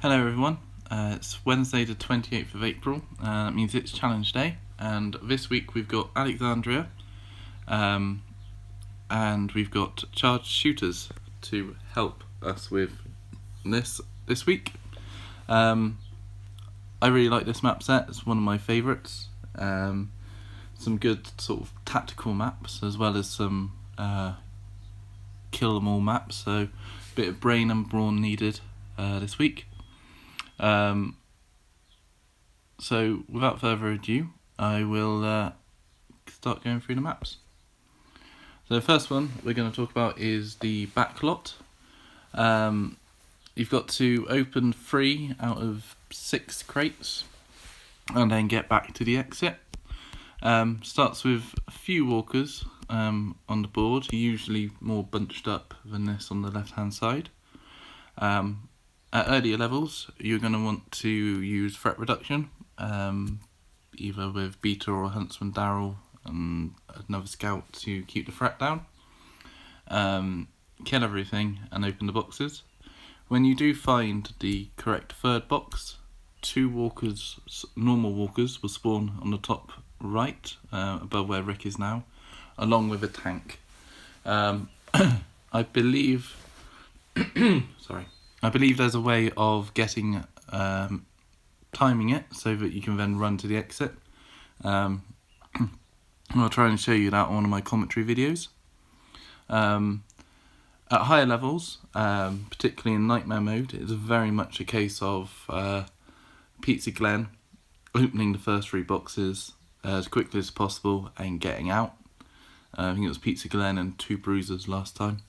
Hello everyone, it's Wednesday the 28th of April, that means it's challenge day, and this week we've got Alexandria, and we've got charged shooters to help us with this week. I really like this map set, it's one of my favourites. Some good sort of tactical maps as well as some kill them all maps, so a bit of brain and brawn needed this week. So without further ado, I will start going through the maps. So the first one we're going to talk about is the Backlot. You've got to open 3 out of 6 crates and then get back to the exit. Starts with a few walkers on the board, usually more bunched up than this on the left hand side. At earlier levels, you're going to want to use threat reduction, either with Beta or Huntsman Daryl and another scout to keep the threat down. Kill everything and open the boxes. When you do find the correct third box, 2 walkers, normal walkers, will spawn on the top right, above where Rick is now, along with a tank. I believe there's a way of getting timing it so that you can then run to the exit. I'll try and show you that on one of my commentary videos. At higher levels, particularly in Nightmare mode, it's very much a case of Pizza Glen opening the first 3 boxes as quickly as possible and getting out. I think it was Pizza Glen and 2 bruisers last time.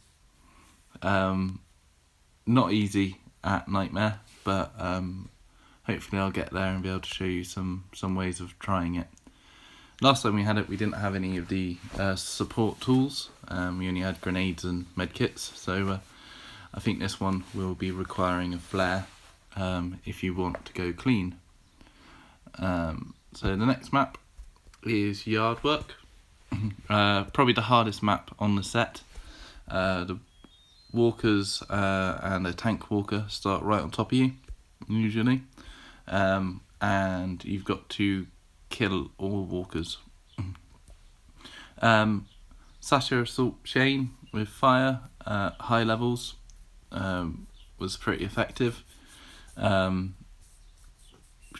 Not easy at Nightmare, but hopefully I'll get there and be able to show you some ways of trying it. Last time we had it, we didn't have any of the support tools. We only had grenades and medkits, so I think this one will be requiring a flare if you want to go clean. So the next map is Yardwork. Probably the hardest map on the set. The walkers and a tank walker start right on top of you, usually, and you've got to kill all walkers. Sasha Assault Chain with fire at high levels was pretty effective.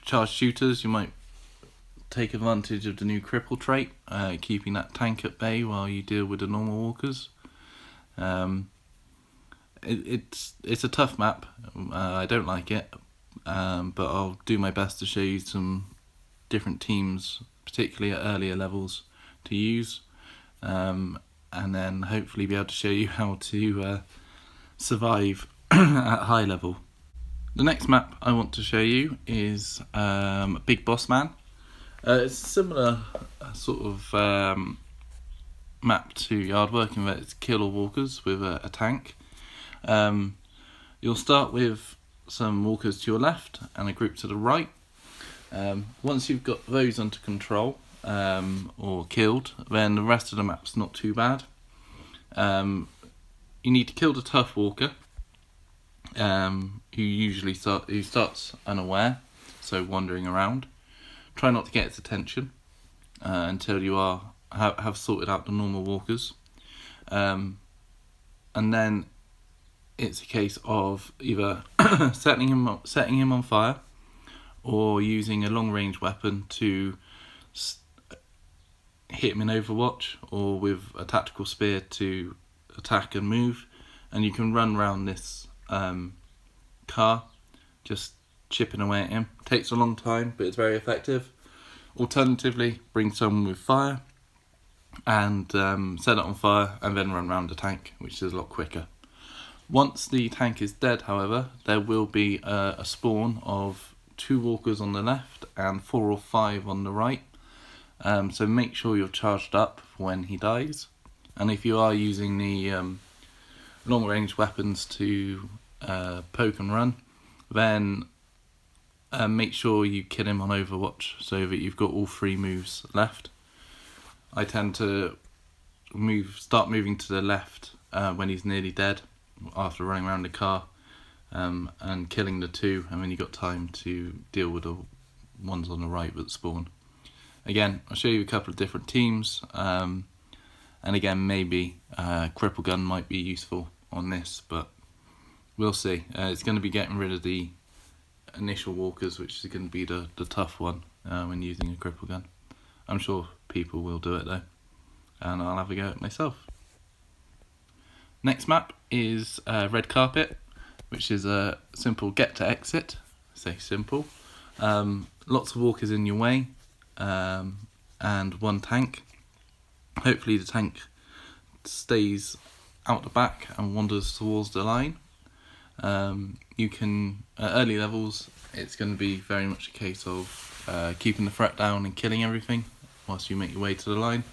Charged shooters, you might take advantage of the new cripple trait, keeping that tank at bay while you deal with the normal walkers. It's a tough map. I don't like it, but I'll do my best to show you some different teams, particularly at earlier levels, to use, and then hopefully be able to show you how to survive at high level. The next map I want to show you is Big Boss Man. It's a similar sort of map to Yardwork in that it's kill all walkers with a tank. You'll start with some walkers to your left and a group to the right. Once you've got those under control or killed, then the rest of the map's not too bad. You need to kill the tough walker, who starts unaware, so wandering around. Try not to get its attention until you have sorted out the normal walkers, and then it's a case of either setting him on fire or using a long range weapon to hit him in Overwatch, or with a tactical spear to attack and move. And you can run around this car just chipping away at him. Takes a long time, but it's very effective. Alternatively, bring someone with fire and set it on fire and then run around the tank, which is a lot quicker. Once the tank is dead, however, there will be a spawn of 2 walkers on the left and 4 or 5 on the right. So make sure you're charged up when he dies. And if you are using the long range weapons to poke and run, then make sure you kill him on Overwatch so that you've got all 3 moves left. I tend to start moving to the left when he's nearly dead, after running around the car, and killing the two, and then you've got time to deal with the ones on the right that spawn. Again, I'll show you a couple of different teams, and again, maybe Cripple Gun might be useful on this, but we'll see. It's going to be getting rid of the initial walkers, which is going to be the tough one when using a Cripple Gun. I'm sure people will do it though, and I'll have a go at it myself. Next map is Red Carpet, which is a simple get to exit. I say simple. Lots of walkers in your way, and one tank. Hopefully the tank stays out the back and wanders towards the line. You can, at early levels, it's going to be very much a case of keeping the threat down and killing everything whilst you make your way to the line.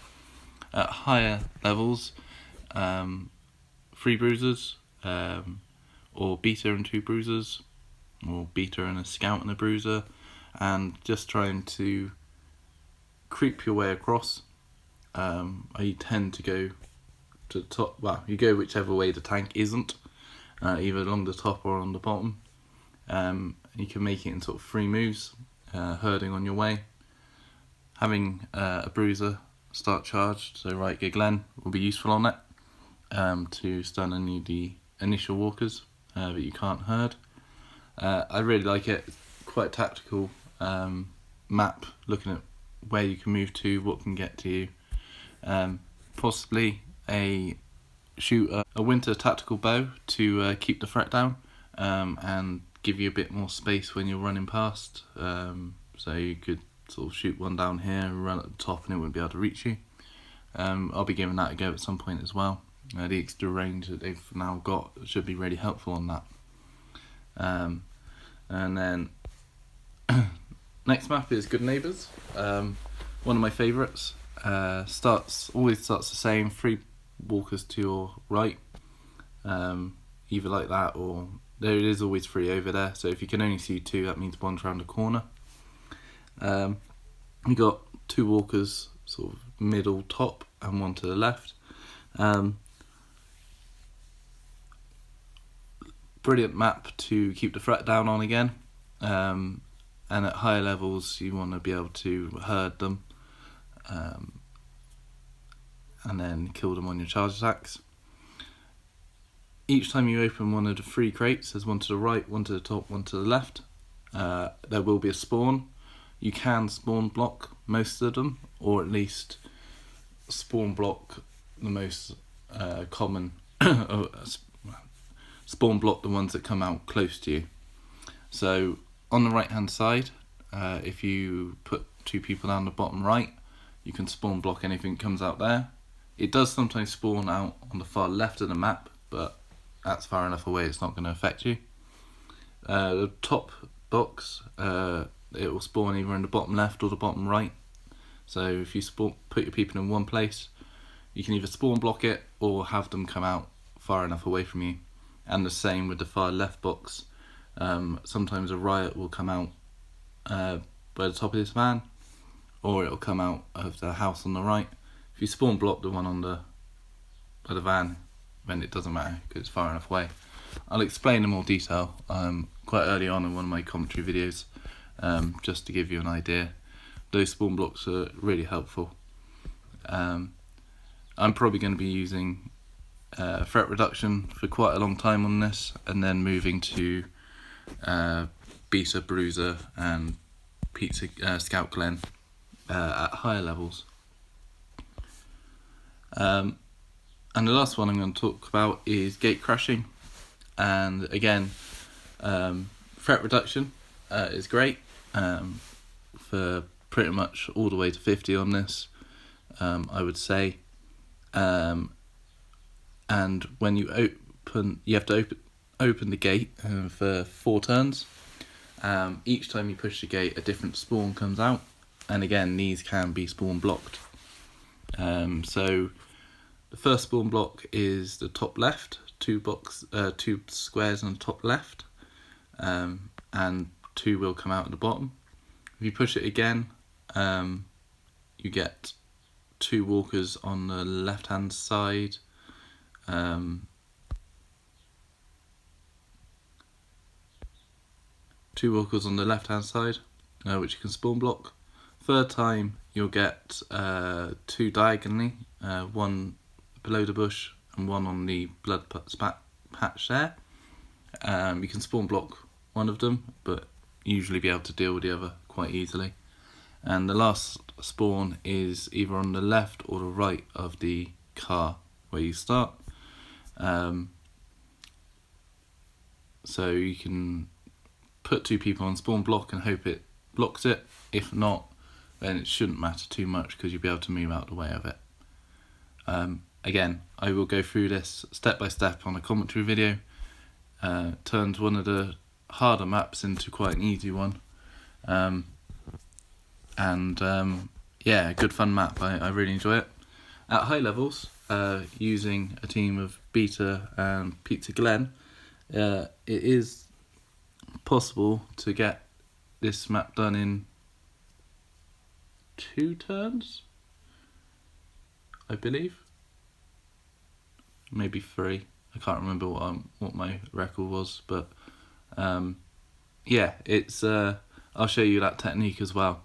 At higher levels, 3 bruisers, or beater and 2 bruisers, or beater and a scout and a bruiser, and just trying to creep your way across. You tend to go to the top, well, you go whichever way the tank isn't, either along the top or on the bottom. You can make it in sort of 3 moves, herding on your way. Having a bruiser start charged, so right gig Glenn will be useful on that, to stun any of the initial walkers that you can't herd. I really like it. It's quite a tactical map, looking at where you can move to, what can get to you. Possibly shoot a winter tactical bow to keep the threat down, and give you a bit more space when you're running past. So you could sort of shoot one down here, run at the top, and it wouldn't be able to reach you. I'll be giving that a go at some point as well. The extra range that they've now got should be really helpful on that. And then next map is Good Neighbours. One of my favourites. Always starts the same, 3 walkers to your right, either like that, or there is always 3 over there, so if you can only see 2, that means one's around the corner. You got 2 walkers sort of middle top and 1 to the left. Brilliant map to keep the threat down on again, and at higher levels you want to be able to herd them, and then kill them on your charge attacks. Each time you open one of the 3 crates, there's 1 to the right, 1 to the top, 1 to the left. There will be a spawn. You can spawn block most of them, or at least spawn block the most common, spawn block the ones that come out close to you. So on the right hand side, if you put 2 people down the bottom right, you can spawn block anything that comes out there. It does sometimes spawn out on the far left of the map, but that's far enough away it's not going to affect you. The top box, it will spawn either in the bottom left or the bottom right. So if you put your people in one place, you can either spawn block it or have them come out far enough away from you. And the same with the far left box. Sometimes a riot will come out by the top of this van, or it'll come out of the house on the right. If you spawn block the one by the van, then it doesn't matter because it's far enough away. I'll explain in more detail quite early on in one of my commentary videos, just to give you an idea. Those spawn blocks are really helpful. I'm probably going to be using threat reduction for quite a long time on this, and then moving to Beater, Bruiser and Scout Glen at higher levels. And the last one I'm going to talk about is gate crashing. And again, threat reduction is great for pretty much all the way to 50 on this, I would say. And when you open, you have to open the gate for 4 turns. Each time you push the gate, a different spawn comes out, and again, these can be spawn blocked. So the first spawn block is the top left, 2 squares on the top left, and 2 will come out at the bottom. If you push it again, you get 2 walkers on the left hand side, 2 walkers on the left hand side, which you can spawn block. Third time you'll get 2 diagonally, 1 below the bush and 1 on the blood patch there. You can spawn block one of them, but usually be able to deal with the other quite easily. And the last spawn is either on the left or the right of the car where you start. So you can put 2 people on spawn block and hope it blocks it. If not, then it shouldn't matter too much because you'll be able to move out the way of it. Again, I will go through this step by step on a commentary video. Turned one of the harder maps into quite an easy one. Yeah, good fun map. I really enjoy it. At high levels, using a team of Beta and Pizza Glen, it is possible to get this map done in 2 turns, I believe. Maybe 3. I can't remember what my record was, but yeah, it's I'll show you that technique as well,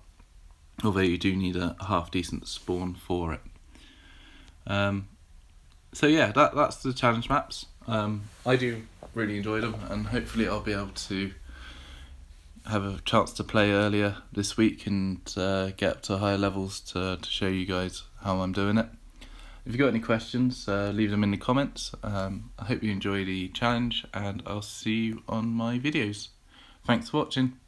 although you do need a half decent spawn for it. So yeah, that's the challenge maps. I do really enjoy them, and hopefully I'll be able to have a chance to play earlier this week and get up to higher levels to show you guys how I'm doing it. If you've got any questions, leave them in the comments. I hope you enjoy the challenge, and I'll see you on my videos. Thanks for watching.